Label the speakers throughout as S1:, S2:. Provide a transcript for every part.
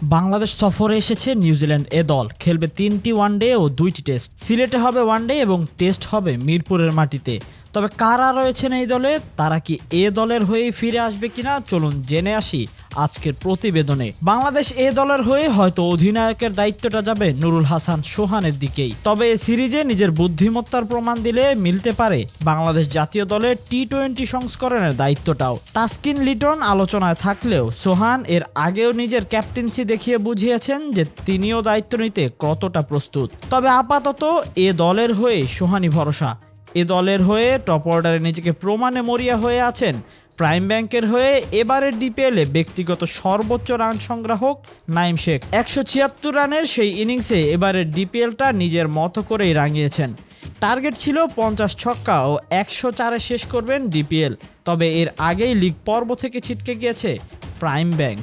S1: বাংলাদেশ সফরে এসেছে নিউজিল্যান্ড এ দল। খেলবে 3টি ওয়ানডে ও 2টি টেস্ট। সিলেটে হবে ওয়ানডে এবং টেস্ট হবে মিরপুরের মাটিতে। তবে কারা রয়েছেন এই দলে, তারা কি এ দলের হয়েই ফিরে আসবে কিনা, চলুন জেনে আসি আজকের প্রতিবেদনে। বাংলাদেশ এ দলের হয়ে হয়তো অধিনায়কের দায়িত্বটা যাবে নুরুল হাসান সোহানের দিকেই। তবে এ সিরিজে নিজের বুদ্ধিমত্তার প্রমাণ দিলে মিলতে পারে বাংলাদেশ জাতীয় দলের টি-20 সংস্করণের দায়িত্বটাও। তাসকিন লিটন আলোচনায় থাকলেও সোহান এর আগেও নিজের ক্যাপ্টেন্সি দেখিয়ে বুঝিয়েছেন যে তিনিও দায়িত্ব নিতে কতটা প্রস্তুত। তবে আপাতত এ দলের হয়ে সোহানই ভরসা। এ দলের হয়ে টপ অর্ডারে নিজেকে প্রমাণে মরিয়া হয়ে আছেন প্রাইম ব্যাংকের হয়ে এবারের ডিপিএলে ব্যক্তিগত সর্বোচ্চ রান সংগ্রাহক নাঈম শেখ। 176 রানের সেই ইনিংসে এবারের ডিপিএলটা নিজের মতো করেই রাঙিয়েছেন। টার্গেট ছিল 50 ছক্কা ও 104-এ শেষ করবেন ডিপিএল। তবে এর আগেই লিগ পর্ব থেকে ছিটকে গিয়েছে প্রাইম ব্যাংক।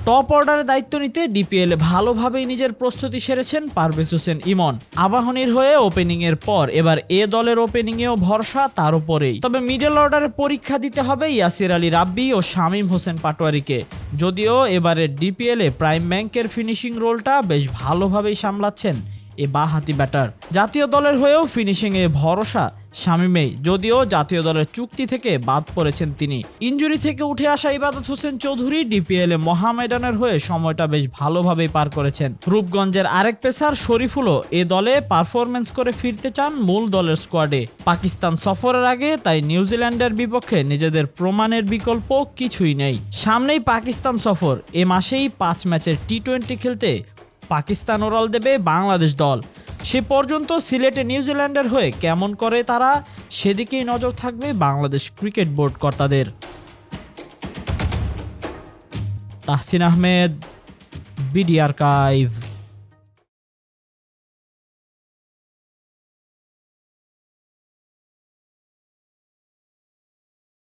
S1: টপ অর্ডারে দায়িত্ব নিতে ডিপিএলে ভালোভাবেই নিজের প্রস্তুতি সেরেছেন পারভেজ হোসেন ইমন। আবাহনীর হয়ে ওপেনিংয়ের পর এবার এ দলের ওপেনিংয়েও ভরসা তার উপরেই। তবে মিডল অর্ডারে পরীক্ষা দিতে হবে ইয়াসির আলী রাব্বি ও শামীম হোসেন পাটোয়ারিকে। যদিও এবারের ডিপিএলে প্রাইম ব্যাংকের ফিনিশিং রোলটা বেশ ভালোভাবেই সামলাচ্ছেন এ বাঁহাতি ব্যাটার। জাতীয় দলের হয়েও ফিনিশিংয়ে ভরসা শামীমেই, যদিও জাতীয় দলের চুক্তি থেকে বাদ পড়েছেন তিনি। ইনজুরি থেকে উঠে আসা ইবাদত হোসেন চৌধুরী ডিপিএলে মোহামেডানের হয়ে সময়টা বেশ ভালোভাবেই পার করেছেন। রূপগঞ্জের আরেক পেসার শরীফুলও এ দলে পারফরমেন্স করে ফিরতে চান মূল দলের স্কোয়াডে। পাকিস্তান সফরের আগে তাই নিউজিল্যান্ডের বিপক্ষে নিজেদের প্রমাণের বিকল্প কিছুই নেই। সামনেই পাকিস্তান সফর। এ মাসেই 5 ম্যাচের টি-20 খেলতে পাকিস্তান ওরাল দেবে বাংলাদেশ দল। সে পর্যন্ত সিলেটে নিউজিল্যান্ডের হয়ে কেমন করে তারা, সেদিকেই নজর থাকবে বাংলাদেশ ক্রিকেট বোর্ড কর্তাদের। Tahsin Ahmed, BD archive.